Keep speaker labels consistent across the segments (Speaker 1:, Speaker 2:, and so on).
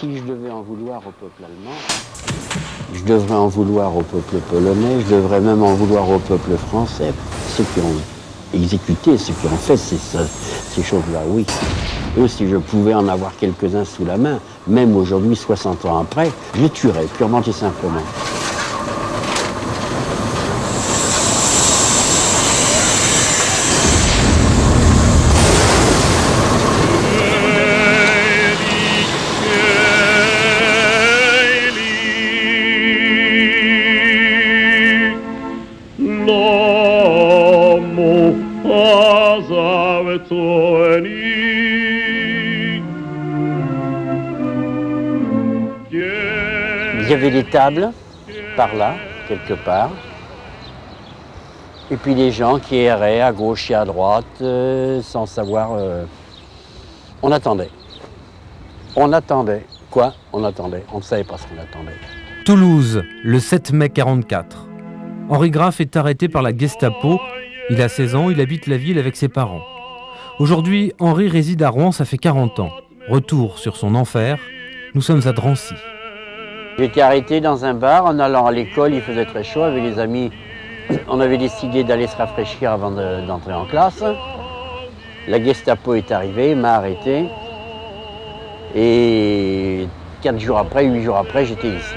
Speaker 1: si je devais en vouloir au peuple allemand, je devrais en vouloir au peuple polonais, je devrais même en vouloir au peuple français, ceux qui ont exécuté, ceux qui ont fait ces choses-là, oui. Eux, si je pouvais en avoir quelques-uns sous la main, même aujourd'hui, 60 ans après, je les tuerais, purement et simplement. Il y avait des tables, par là, quelque part. Et puis des gens qui erraient à gauche et à droite, sans savoir... On attendait. On attendait. Quoi? On attendait. On ne savait pas ce qu'on attendait.
Speaker 2: Toulouse, le 7 mai 1944. Henri Graf est arrêté par la Gestapo. Il a 16 ans, il habite la ville avec ses parents. Aujourd'hui, Henri réside à Rouen, ça fait 40 ans. Retour sur son enfer, nous sommes à Drancy.
Speaker 1: J'ai été arrêté dans un bar en allant à l'école, il faisait très chaud avec les amis. On avait décidé d'aller se rafraîchir avant d'entrer en classe. La Gestapo est arrivée, m'a arrêté. Et 4 jours après, 8 jours après, j'étais ici.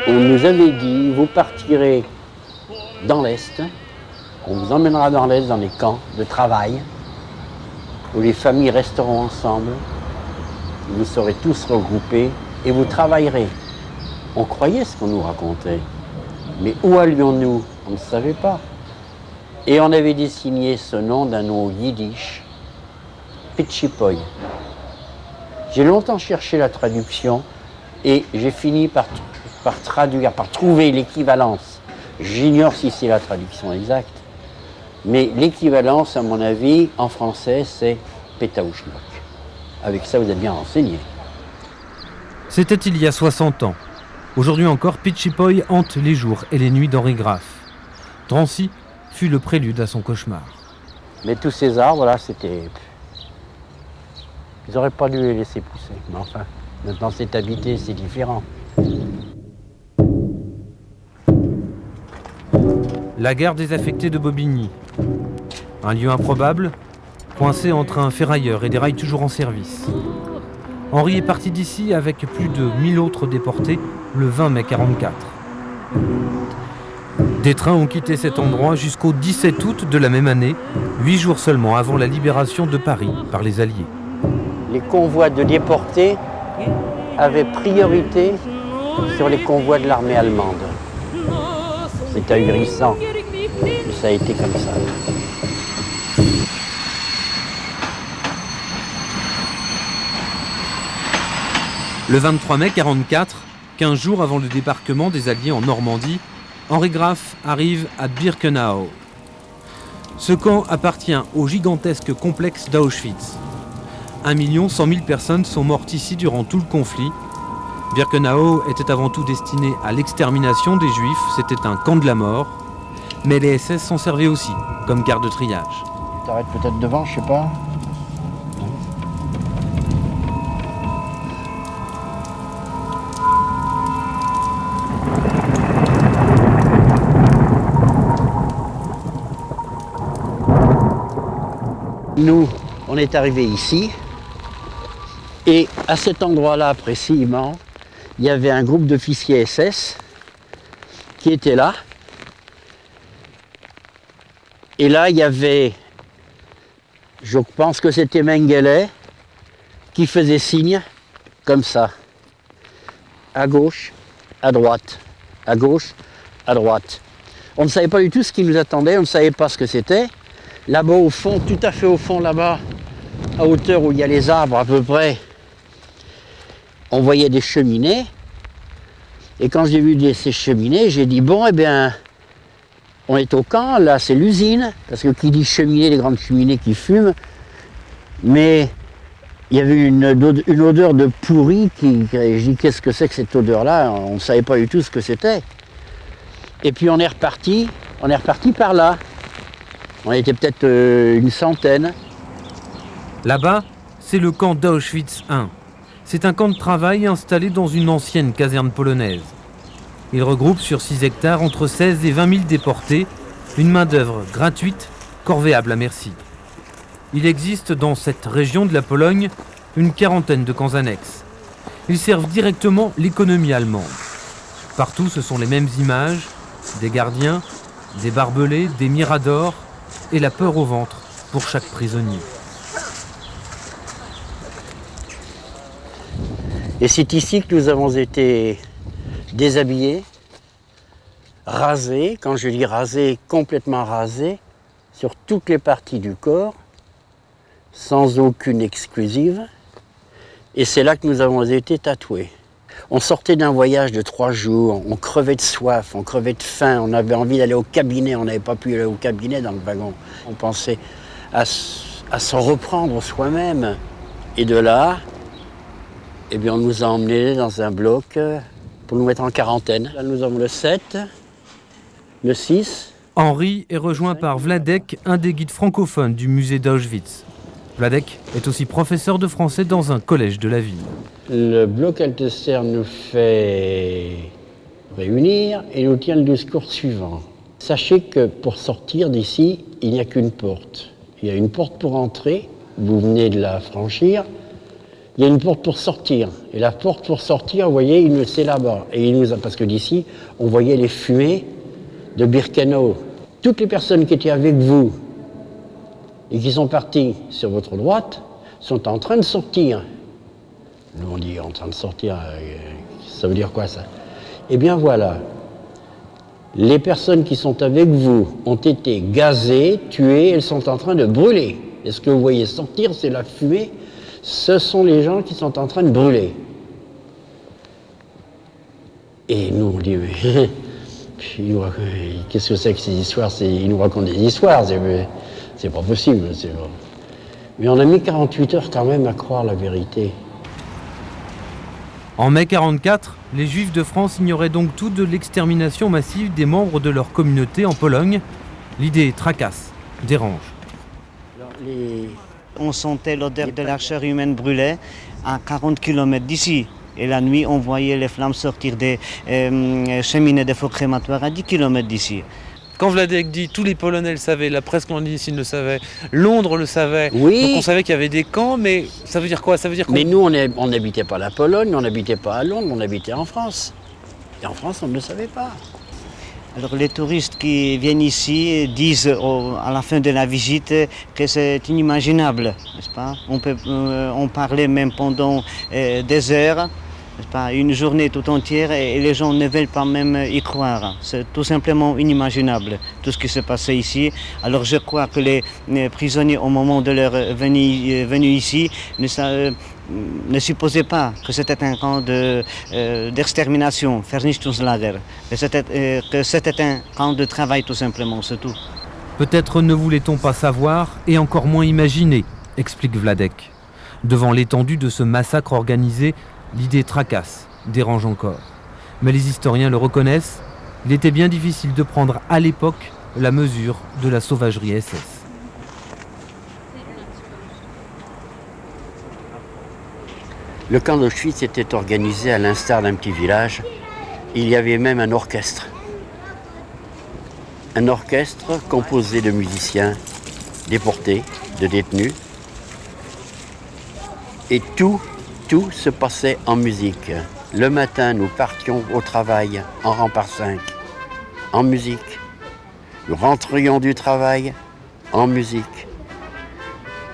Speaker 1: On nous avait dit, vous partirez dans l'Est, on vous emmènera dans l'Est, dans les camps de travail, où les familles resteront ensemble, vous serez tous regroupés et vous travaillerez. On croyait ce qu'on nous racontait, mais où allions-nous? On ne savait pas. Et on avait désigné ce nom d'un nom yiddish, Pitchipoy. J'ai longtemps cherché la traduction et j'ai fini par traduire, par trouver l'équivalence. J'ignore si c'est la traduction exacte, mais l'équivalence, à mon avis, en français, c'est Pétaouchnok. Avec ça, vous êtes bien renseigné.
Speaker 2: C'était il y a 60 ans. Aujourd'hui encore, Pitchipoy hante les jours et les nuits d'Henri Graf. Drancy fut le prélude à son cauchemar.
Speaker 1: Mais tous ces arbres-là, c'était... Ils n'auraient pas dû les laisser pousser. Mais enfin, maintenant c'est habité, c'est différent.
Speaker 2: La gare désaffectée de Bobigny. Un lieu improbable, coincé entre un ferrailleur et des rails toujours en service. Henri est parti d'ici avec plus de 1000 autres déportés le 20 mai 1944. Des trains ont quitté cet endroit jusqu'au 17 août de la même année, 8 jours seulement avant la libération de Paris par les Alliés.
Speaker 1: Les convois de déportés avaient priorité sur les convois de l'armée allemande. C'est ahurissant, mais ça a été comme ça.
Speaker 2: Le 23 mai 1944, 15 jours avant le débarquement des Alliés en Normandie, Henri Graf arrive à Birkenau. Ce camp appartient au gigantesque complexe d'Auschwitz. 1 100 000 personnes sont mortes ici durant tout le conflit. Birkenau était avant tout destiné à l'extermination des Juifs, c'était un camp de la mort. Mais les SS s'en servaient aussi, comme gare de triage.
Speaker 1: Tu t'arrêtes peut-être devant, je sais pas. Nous, on est arrivés ici, et à cet endroit-là précisément, il y avait un groupe d'officiers SS qui était là. Et là, il y avait, je pense que c'était Mengele, qui faisait signe, comme ça, à gauche, à droite, à gauche, à droite. On ne savait pas du tout ce qui nous attendait, on ne savait pas ce que c'était. Là-bas au fond, tout à fait au fond là-bas, à hauteur où il y a les arbres à peu près, on voyait des cheminées. Et quand j'ai vu ces cheminées, j'ai dit bon, eh bien, on est au camp, là c'est l'usine, parce que qui dit cheminée, les grandes cheminées qui fument, mais il y avait une odeur de pourri je dis qu'est-ce que c'est que cette odeur-là? On ne savait pas du tout ce que c'était. Et puis on est reparti par là. On était peut-être une centaine.
Speaker 2: Là-bas, c'est le camp d'Auschwitz I. C'est un camp de travail installé dans une ancienne caserne polonaise. Il regroupe sur 6 hectares entre 16 et 20 000 déportés, une main-d'œuvre gratuite, corvéable à merci. Il existe dans cette région de la Pologne une quarantaine de camps annexes. Ils servent directement l'économie allemande. Partout, ce sont les mêmes images, des gardiens, des barbelés, des miradors et la peur au ventre pour chaque prisonnier.
Speaker 1: Et c'est ici que nous avons été déshabillés, rasés, quand je dis rasés, complètement rasés, sur toutes les parties du corps, sans aucune exclusive. Et c'est là que nous avons été tatoués. On sortait d'un voyage de 3 jours, on crevait de soif, on crevait de faim, on avait envie d'aller au cabinet, on n'avait pas pu aller au cabinet dans le wagon. On pensait à s'en reprendre soi-même. Et de là, eh bien, on nous a emmenés dans un bloc pour nous mettre en quarantaine. Là, nous avons le 7, le 6.
Speaker 2: Henri est rejoint par Vladek, un des guides francophones du musée d'Auschwitz. Vladek est aussi professeur de français dans un collège de la ville.
Speaker 1: Le bloc Althusser nous fait réunir et nous tient le discours suivant. Sachez que pour sortir d'ici, il n'y a qu'une porte. Il y a une porte pour entrer, vous venez de la franchir. Il y a une porte pour sortir. Et la porte pour sortir, vous voyez, c'est là-bas. Et parce que d'ici, on voyait les fumées de Birkenau. Toutes les personnes qui étaient avec vous et qui sont parties sur votre droite sont en train de sortir. Nous, on dit en train de sortir, ça veut dire quoi ça? Eh bien voilà, les personnes qui sont avec vous ont été gazées, tuées, elles sont en train de brûler. Et ce que vous voyez sortir, c'est la fumée. Ce sont les gens qui sont en train de brûler. Et nous, on dit, mais qu'est-ce que c'est que ces histoires? Ils nous racontent des histoires, c'est pas possible. Mais on a mis 48 heures quand même à croire la vérité.
Speaker 2: En mai 1944, les Juifs de France ignoraient donc tout de l'extermination massive des membres de leur communauté en Pologne. L'idée tracasse, dérange.
Speaker 3: On sentait l'odeur de la chair humaine brûlée à 40 km d'ici. Et la nuit, on voyait les flammes sortir des cheminées de faux crématoires à 10 km d'ici.
Speaker 2: Quand Vladek dit tous les Polonais le savaient, la presse clandestine le savait, Londres le savait,
Speaker 1: oui.
Speaker 2: Donc on savait qu'il y avait des camps, mais ça veut dire quoi? Ça veut dire
Speaker 1: Mais nous, on n'habitait pas la Pologne, on n'habitait pas à Londres, on habitait en France. Et en France, on ne le savait pas.
Speaker 3: Alors les touristes qui viennent ici disent à la fin de la visite que c'est inimaginable, n'est-ce pas? On parlait même pendant des heures, n'est-ce pas? Une journée tout entière et les gens ne veulent pas même y croire. C'est tout simplement inimaginable tout ce qui s'est passé ici. Alors je crois que les prisonniers au moment de leur venue ici ne supposaient pas que c'était un camp d'extermination, Vernichtungslager, que c'était un camp de travail tout simplement, c'est tout.
Speaker 2: Peut-être ne voulait-on pas savoir et encore moins imaginer, explique Vladek. Devant l'étendue de ce massacre organisé, l'idée tracasse, dérange encore. Mais les historiens le reconnaissent, il était bien difficile de prendre à l'époque la mesure de la sauvagerie SS.
Speaker 1: Le camp d'Auschwitz était organisé à l'instar d'un petit village. Il y avait même un orchestre. Un orchestre composé de musiciens déportés, de détenus. Et tout se passait en musique. Le matin, nous partions au travail en rang par 5, en musique. Nous rentrions du travail en musique.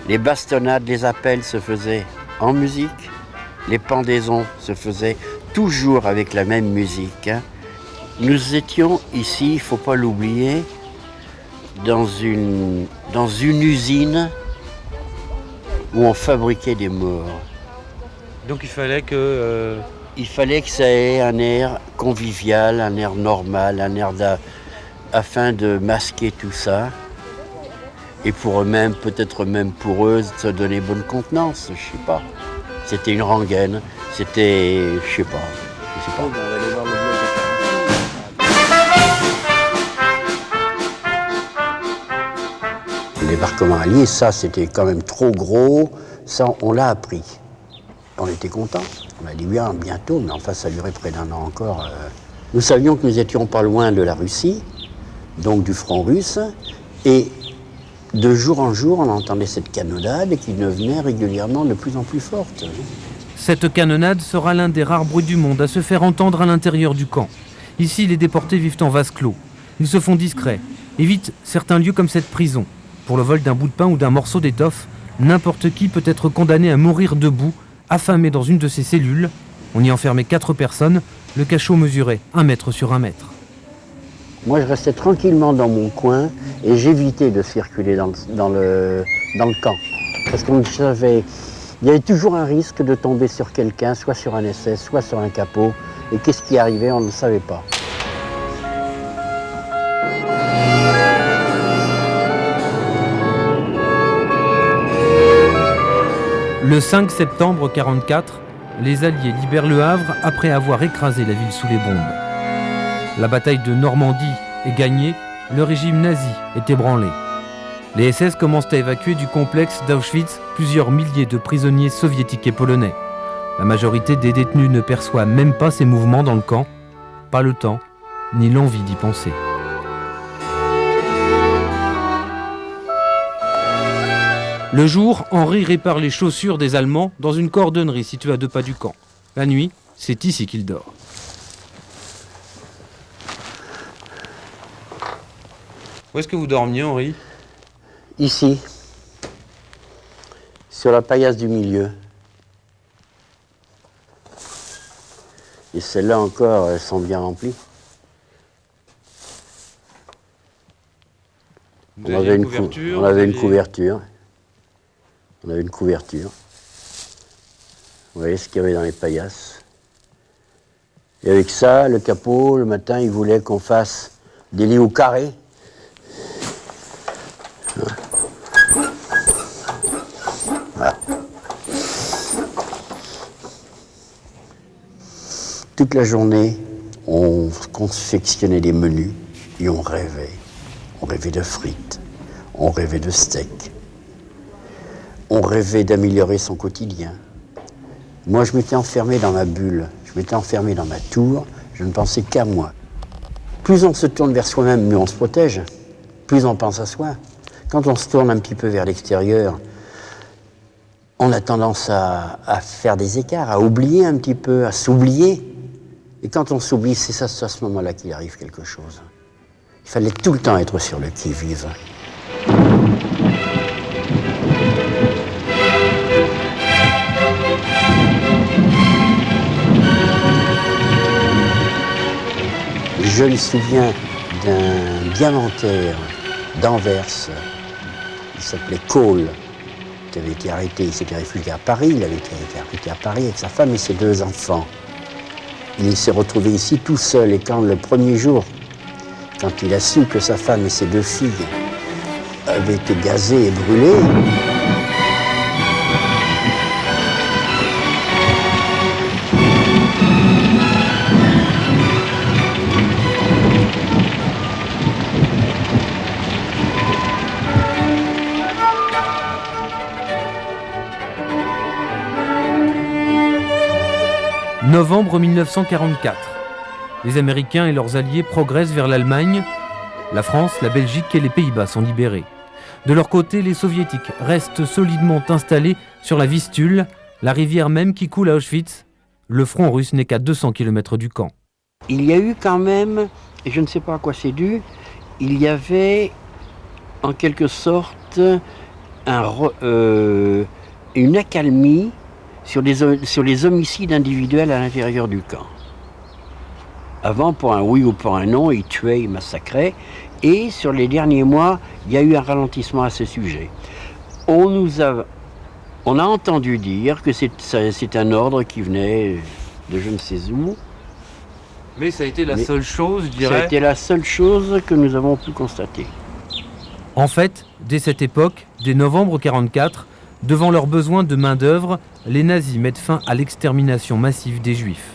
Speaker 1: Les bastonnades, les appels se faisaient en musique. Les pendaisons se faisaient toujours avec la même musique. Nous étions ici, il ne faut pas l'oublier, dans une usine où on fabriquait des morts.
Speaker 2: Donc il fallait que...
Speaker 1: Il fallait que ça ait un air convivial, un air normal, un air afin de masquer tout ça. Et pour eux-mêmes, peut-être même pour eux, de se donner bonne contenance, je ne sais pas. C'était une rengaine, c'était, je sais pas. débarquement allié, ça c'était quand même trop gros, ça on l'a appris. On était contents, on a dit bien bientôt, mais enfin ça durait près d'un an encore. Nous savions que nous n'étions pas loin de la Russie, donc du front russe, et de jour en jour on entendait cette canonnade qui devenait régulièrement de plus en plus forte.
Speaker 2: Cette canonnade sera l'un des rares bruits du monde à se faire entendre à l'intérieur du camp. Ici, les déportés vivent en vase clos. Ils se font discrets, évitent certains lieux comme cette prison. Pour le vol d'un bout de pain ou d'un morceau d'étoffe, n'importe qui peut être condamné à mourir debout, affamé dans une de ces cellules. On y enfermait 4 personnes, le cachot mesurait 1 mètre sur 1 mètre.
Speaker 1: Moi je restais tranquillement dans mon coin et j'évitais de circuler dans le camp. Parce qu'on savait, il y avait toujours un risque de tomber sur quelqu'un, soit sur un SS, soit sur un capot. Et qu'est-ce qui arrivait, on ne savait pas.
Speaker 2: Le 5 septembre 1944, les Alliés libèrent Le Havre après avoir écrasé la ville sous les bombes. La bataille de Normandie est gagnée, le régime nazi est ébranlé. Les SS commencent à évacuer du complexe d'Auschwitz plusieurs milliers de prisonniers soviétiques et polonais. La majorité des détenus ne perçoit même pas ces mouvements dans le camp, pas le temps ni l'envie d'y penser. Le jour, Henri répare les chaussures des Allemands dans une cordonnerie située à 2 pas du camp. La nuit, c'est ici qu'il dort. Où est-ce que vous dormiez, Henri ?
Speaker 1: Ici, sur la paillasse du milieu. Et celles-là encore, elles sont bien remplies. On avait une couverture. On avait une couverture. Vous voyez ce qu'il y avait dans les paillasses. Et avec ça, le capot, le matin, il voulait qu'on fasse des lits au carré. Voilà. Toute la journée, on confectionnait des menus et on rêvait. On rêvait de frites, on rêvait de steak. On rêvait d'améliorer son quotidien. Moi, je m'étais enfermé dans ma bulle, je m'étais enfermé dans ma tour, je ne pensais qu'à moi. Plus on se tourne vers soi-même, mieux on se protège, plus on pense à soi. Quand on se tourne un petit peu vers l'extérieur, on a tendance à faire des écarts, à oublier un petit peu, à s'oublier. Et quand on s'oublie, c'est à ce moment-là qu'il arrive quelque chose. Il fallait tout le temps être sur le qui-vive. Je me souviens d'un diamantaire d'Anvers, il s'appelait Cole, qui avait été arrêté, il s'était réfugié à Paris, il avait été arrêté à Paris avec sa femme et ses 2 enfants. Il s'est retrouvé ici tout seul et quand le premier jour, quand il a su que sa femme et ses 2 filles avaient été gazées et brûlées,
Speaker 2: Novembre 1944. Les Américains et leurs alliés progressent vers l'Allemagne. La France, la Belgique et les Pays-Bas sont libérés. De leur côté, les Soviétiques restent solidement installés sur la Vistule, la rivière même qui coule à Auschwitz. Le front russe n'est qu'à 200 km du camp.
Speaker 1: il y a eu quand même, et je ne sais pas à quoi c'est dû, il y avait en quelque sorte une accalmie sur les homicides individuels à l'intérieur du camp. Avant, pour un oui ou pour un non, ils tuaient, ils massacraient. Et sur les derniers mois, il y a eu un ralentissement à ce sujet. On a entendu dire que c'est un ordre qui venait de je ne sais où.
Speaker 2: Mais ça a été la seule chose, je dirais.
Speaker 1: Ça a été la seule chose que nous avons pu constater.
Speaker 2: En fait, dès cette époque, dès novembre 1944, devant leurs besoins de main-d'œuvre, les nazis mettent fin à l'extermination massive des Juifs.